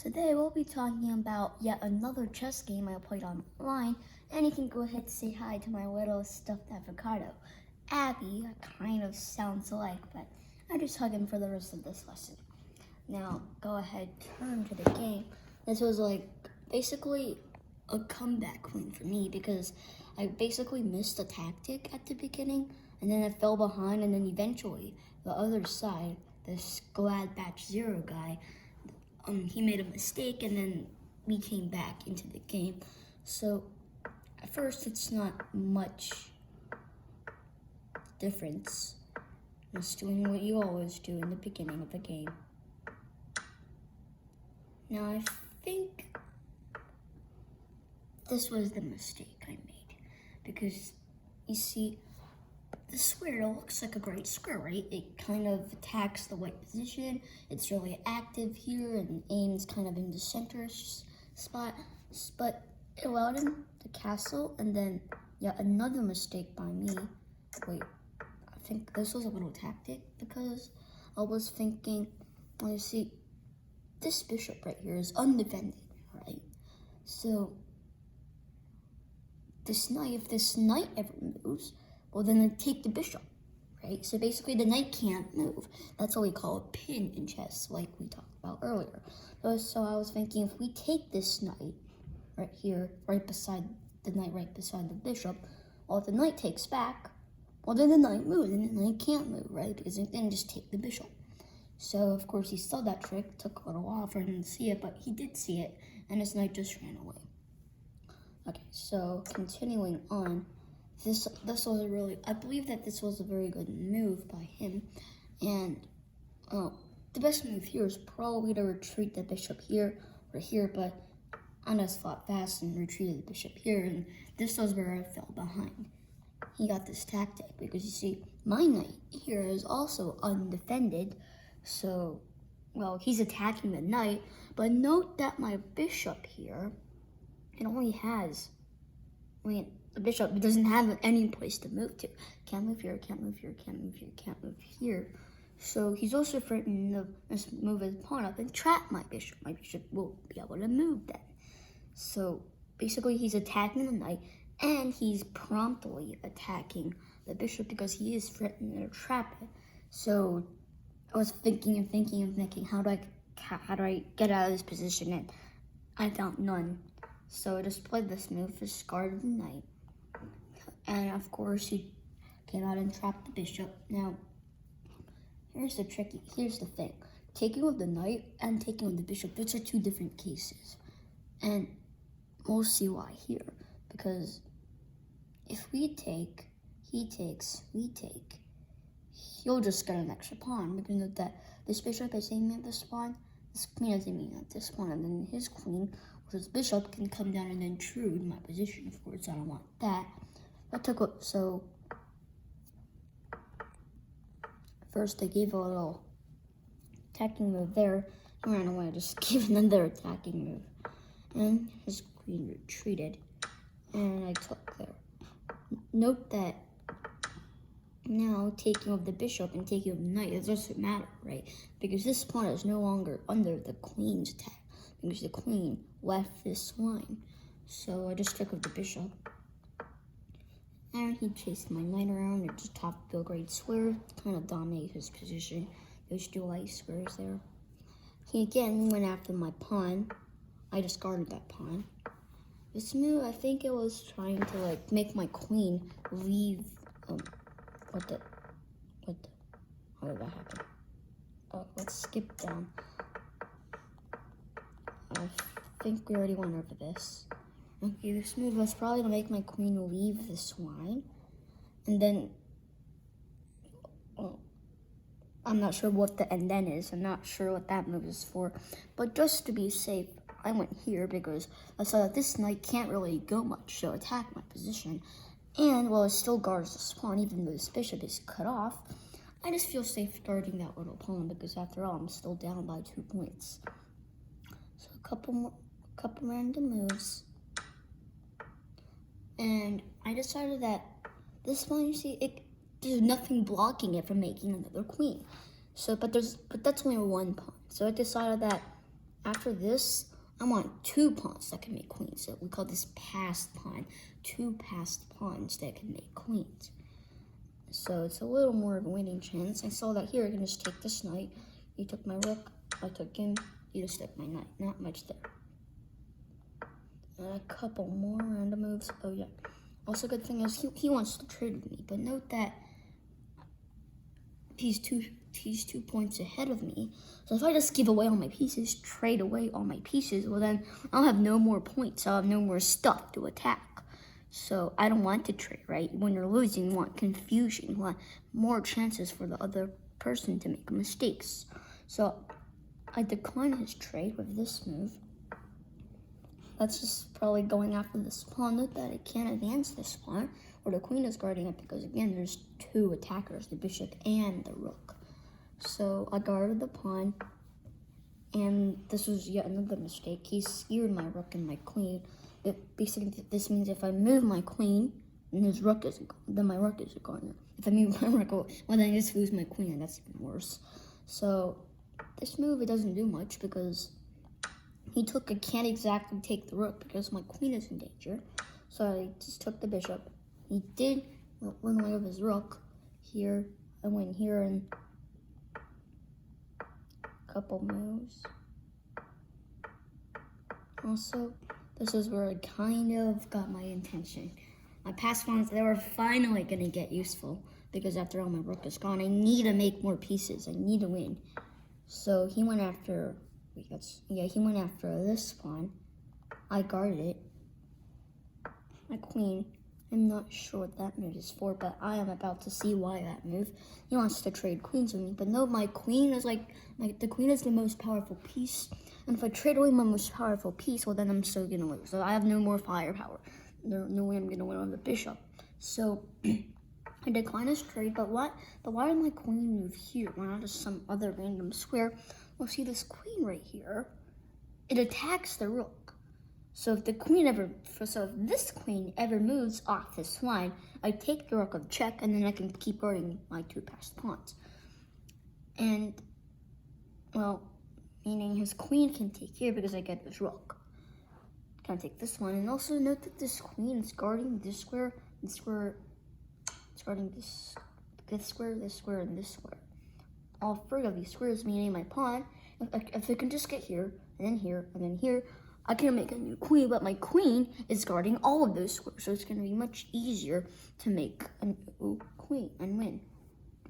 Today we'll be talking about yet another chess game I played online, and you can go ahead and say hi to my little stuffed avocado. Abby kind of sounds alike, but I just hug him for the rest of this lesson. Now go ahead, turn to the game. This was basically a comeback win for me because I basically missed a tactic at the beginning, and then I fell behind, and then eventually the other side, this Glad Batch Zero guy, he made a mistake, and then we came back into the game. So at first it's not much difference. Just doing what you always do in the beginning of a game. Now I think this was the mistake I made, because you see, the square looks like a great square, right? It kind of attacks the white position. It's really active here and aims kind of in the center spot, but it allowed him to castle, and then yet another mistake by me. Wait, I think this was a little tactic, because I was thinking, well, you see, this bishop right here is undefended, right? So if this knight ever moves, well, then I take the bishop, right? So basically the knight can't move. That's what we call a pin in chess, like we talked about earlier. So I was thinking, if we take this knight right here, right beside the bishop, well, if the knight takes back, well, then the knight moves, and the knight can't move, right? Because it didn't just take the bishop. So, of course, he saw that trick, took a little while for him to see it, but he did see it, and his knight just ran away. Okay, so continuing on, this was I believe that this was a very good move by him, and the best move here is probably to retreat the bishop here or here, but I just fought fast and retreated the bishop here, and this was where I fell behind. He got this tactic because, you see, my knight here is also undefended, so, well, he's attacking the knight, but note that my bishop here, it only has, the bishop doesn't have any place to move to. Can't move here, can't move here, can't move here, can't move here. So he's also threatening to move his pawn up and trap my bishop. My bishop won't be able to move then. So basically he's attacking the knight, and he's promptly attacking the bishop because he is threatening to trap it. So I was thinking, how do I get out of this position? And I found none. So I just played this move, discarded the knight. And of course he came out and trapped the bishop. Now, here's the thing. Taking with the knight and taking with the bishop, those are two different cases. And we'll see why here. Because if we take, he takes, we take, he'll just get an extra pawn. Because note that this bishop is aiming at this pawn, this queen is aiming at this pawn, and then his queen, which is bishop, can come down and intrude my position. Of course, I don't want that. So first I gave a little attacking move there. He ran away. I just gave another attacking move, and his queen retreated, and I took there. Note that now taking of the bishop and taking of the knight, it doesn't matter, right? Because this pawn is no longer under the queen's attack, because the queen left this line. So I just took of the bishop, and he chased my knight around and just top Belgrade square, kind of dominated his position. Those two light squares there. He again went after my pawn. I discarded that pawn. This move, I think it was trying to make my queen leave. How did that happen? Let's skip down. I think we already went over this. Okay, this move was probably to make my queen leave this line. And then, I'm not sure what the and then is. I'm not sure what that move is for. But just to be safe, I went here because I saw that this knight can't really go much, so attack my position. And while it still guards the pawn, even though this bishop is cut off, I just feel safe guarding that little pawn because after all, I'm still down by 2 points. So a couple random moves. And I decided that this pawn, you see, there's nothing blocking it from making another queen. So, but that's only one pawn. So I decided that after this, I want 2 pawns that can make queens. So we call this passed pawn. 2 passed pawns that can make queens. So it's a little more of a winning chance. I saw that here. I can just take this knight. He took my rook. I took him. He just took my knight. Not much there. And a couple more random moves. Oh yeah. Also, good thing is he wants to trade with me. But note that he's two points ahead of me. So if I just give away all my pieces, trade away all my pieces, well then I'll have no more points. I'll have no more stuff to attack. So I don't want to trade, right? When you're losing, you want confusion. You want more chances for the other person to make mistakes. So I decline his trade with this move. That's just probably going after this pawn. Note that it can't advance this pawn, or the queen is guarding it because, again, there's 2 attackers, the bishop and the rook. So I guarded the pawn, and this was yet another mistake. He skewered my rook and my queen. Basically, this means if I move my queen, and his rook isn't, then my rook isn't going. If I move my rook, well, then I just lose my queen, and that's even worse. So this move, it doesn't do much because I can't exactly take the rook because my queen is in danger. So I just took the bishop. He did run away with his rook. Here, I went here and a couple moves. Also, this is where I kind of got my intention. My past ones, they were finally going to get useful because after all, my rook is gone. I need to make more pieces. I need to win. So he went after, he went after this pawn. I guarded it. My queen, I'm not sure what that move is for, but I am about to see why that move. He wants to trade queens with me, but no, my queen is the queen is the most powerful piece. And if I trade away my most powerful piece, well, then I'm still gonna lose. So I have no more firepower. No way I'm gonna win on the bishop. So I decline his trade, but why did my queen move here? Why not just some other random square? Well, see this queen right here, it attacks the rook. So if this queen ever moves off this line, I take the rook of check, and then I can keep guarding my 2 passed pawns. And, well, meaning his queen can take here because I get this rook. Can I take this one? And also note that this queen is guarding this square, it's guarding this square, and this square. All 3 of these squares, meaning my pawn, if I can just get here, and then here, and then here, I can make a new queen, but my queen is guarding all of those squares, so it's going to be much easier to make a new queen and win.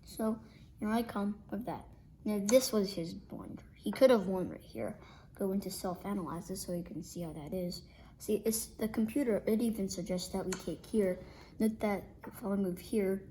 So here I come with that. Now this was his blunder. He could have won right here. Go into self-analyze this so you can see how that is. See, it's the computer, it even suggests that we take here. Note that if I move here,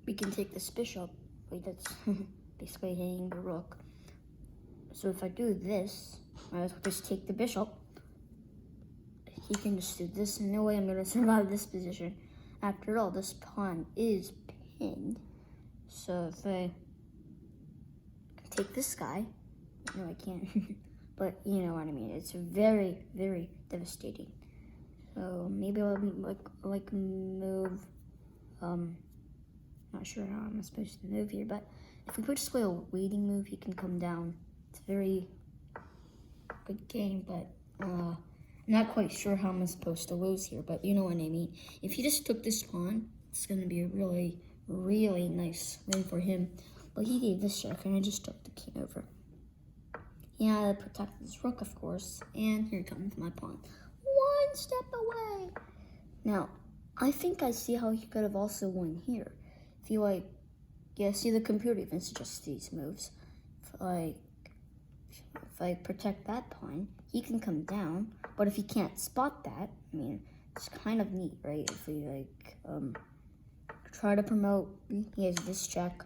we can take this bishop. Wait, that's basically hitting the rook. So if I do this, I just take the bishop. He can just do this. No way I'm going to survive this position. After all, this pawn is pinned. So if I take this guy, no, I can't. But you know what I mean. It's very, very devastating. So maybe I'll like move. Not sure how I'm supposed to move here, but if we put just play a waiting move, he can come down. It's a very good game, but I'm not quite sure how I'm supposed to lose here, but you know what I mean. If he just took this pawn, it's going to be a really, really nice win for him. But he gave this check, and I just took the king over. He had to protect his rook, of course, and here comes my pawn. 1 step away. Now, I think I see how he could have also won here. If you see the computer even suggests these moves. If I protect that pawn, he can come down. But if he can't spot that, I mean, it's kind of neat, right? If we try to promote, he has this check,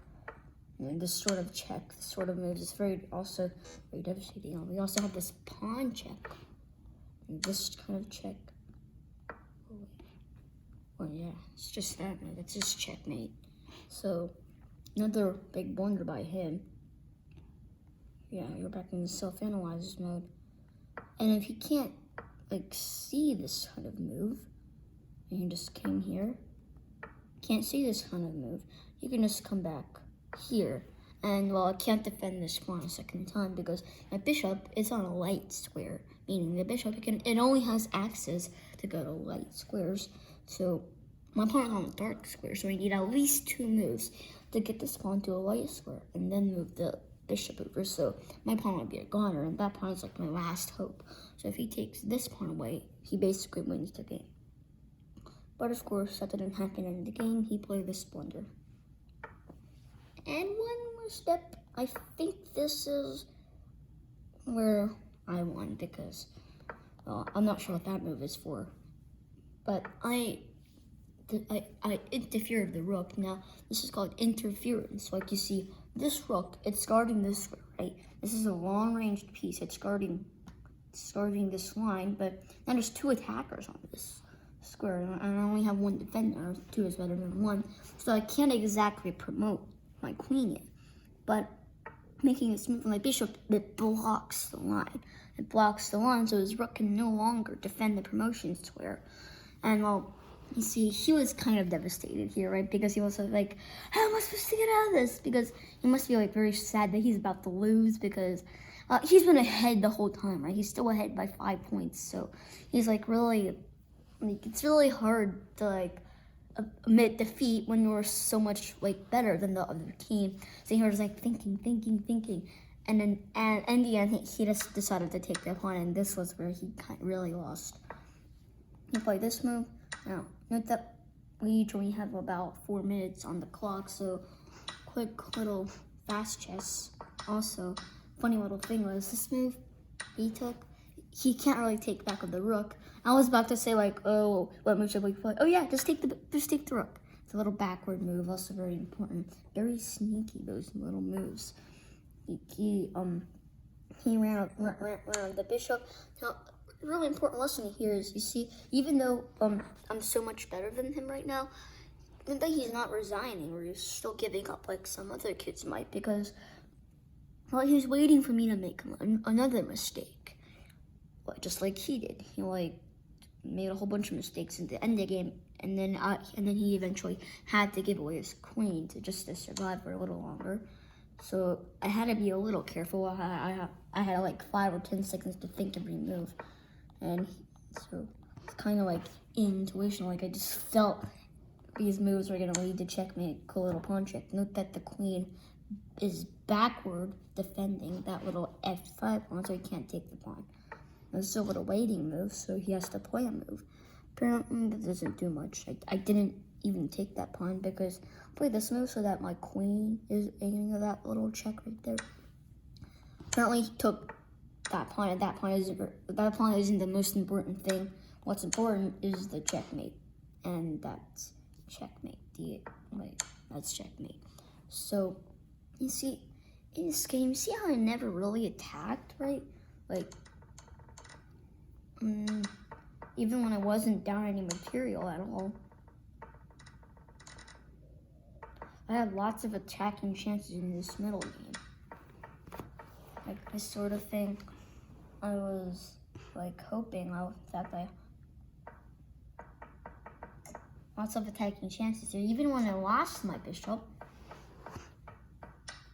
and this sort of check, this sort of moves. It's also very devastating. We also have this pawn check, and this kind of check. Well, yeah, it's just that move. It's just checkmate. So another big blunder by him. Yeah, you're back in the self-analyze mode. And if he can't see this kind of move, and he just came here, can't see this kind of move, you can just come back here. And well, I can't defend this pawn a second time because my bishop is on a light square, meaning the bishop it only has access to go to light squares. So my pawn is on a dark square, so I need at least 2 moves to get this pawn to a light square and then move the bishop over. So my pawn would be a goner, and that pawn is like my last hope. So if he takes this pawn away, he basically wins the game. But of course, that didn't happen in the game. He played the Splendor. And one more step. I think this is where I won because I'm not sure what that move is for. But I interfered the rook. Now, this is called interference. Like you see, this rook, it's guarding this square, right? This is a long-ranged piece. It's guarding this line, but now there's 2 attackers on this square, and I only have 1 defender. 2 is better than 1, so I can't exactly promote my queen yet. But making this move with my bishop, it blocks the line. It blocks the line, so his rook can no longer defend the promotion square. And well, you see, he was kind of devastated here, right? Because he was like, how am I supposed to get out of this? Because he must be like very sad that he's about to lose because he's been ahead the whole time, right? He's still ahead by 5 points. So he's like really, like, it's really hard to like admit defeat when you're so much like better than the other team. So he was like thinking. And then in the end, he just decided to take the pawn, and this was where he really lost. He played this move. Now, note that we only have about 4 minutes on the clock, so quick little fast chess. Also, funny little thing was this move he took, he can't really take back of the rook. I was about to say like, oh, what move should we play? Oh yeah, just take the rook. It's a little backward move, also very important. Very sneaky, those little moves. He ran the bishop. Now, a really important lesson here is, you see, even though I'm so much better than him right now, that he's not resigning or he's still giving up like some other kids might, because well, he was waiting for me to make another mistake, just like he did. He like made a whole bunch of mistakes at the end of the game, and then he eventually had to give away his queen to survive for a little longer. So I had to be a little careful. I had like 5 or 10 seconds to think every move, and so it's kind of like intuition. Like I just felt these moves were gonna lead to checkmate. Cool little pawn check. Note that the queen is backward defending that little f5 pawn, so he can't take the pawn. There's still a little waiting move, so he has to play a move. Apparently that doesn't do much. I didn't even take that pawn because I played this move so that my queen is aiming at that little check right there. Apparently he took that pawn, and that pawn isn't the most important thing. What's important is the checkmate, and that's checkmate. That's checkmate. So you see, in this game, see how I never really attacked, right? Like, even when I wasn't down any material at all. I had lots of attacking chances in this middle game. Like, I sort of think I was, like, hoping lots of attacking chances here. Even when I lost my bishop,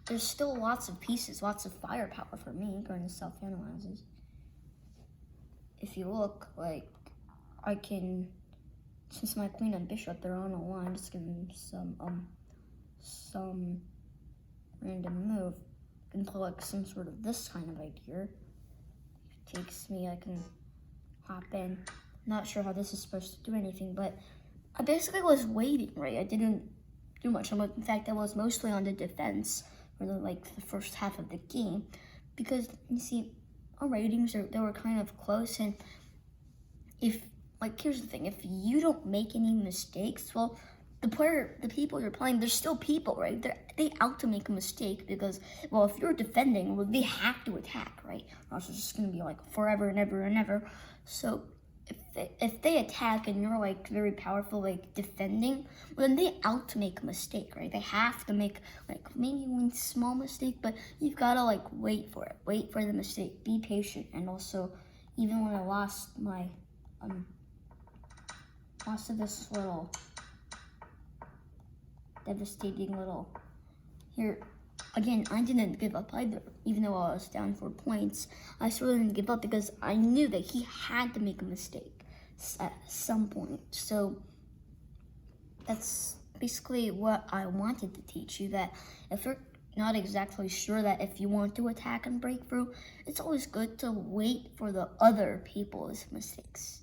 there's still lots of pieces, lots of firepower for me, according to self-analyzes. If you look, like, I can, since my queen and bishop, they're on a line, just give them some random move. I can play like some sort of this kind of idea. If it takes me, I can hop in. Not sure how this is supposed to do anything, but I basically was waiting, right? I didn't do much. In fact, I was mostly on the defense for the first half of the game, because you see, our ratings they were kind of close, and here's the thing: if you don't make any mistakes, well, the people you're playing, they're still people, right? They out to make a mistake because, well, if you're defending, well, they have to attack, right? Or else it's just gonna be like forever and ever and ever. So if they attack and you're like very powerful, like defending, well, then they out to make a mistake, right? They have to make like maybe one small mistake, but you've gotta like wait for it, wait for the mistake, be patient. And also, even when I lost my lost to this little devastating little here, again, I didn't give up either. Even though I was down 4 points, I still didn't give up because I knew that he had to make a mistake at some point. So that's basically what I wanted to teach you, that if you're not exactly sure that if you want to attack and break through, it's always good to wait for the other people's mistakes.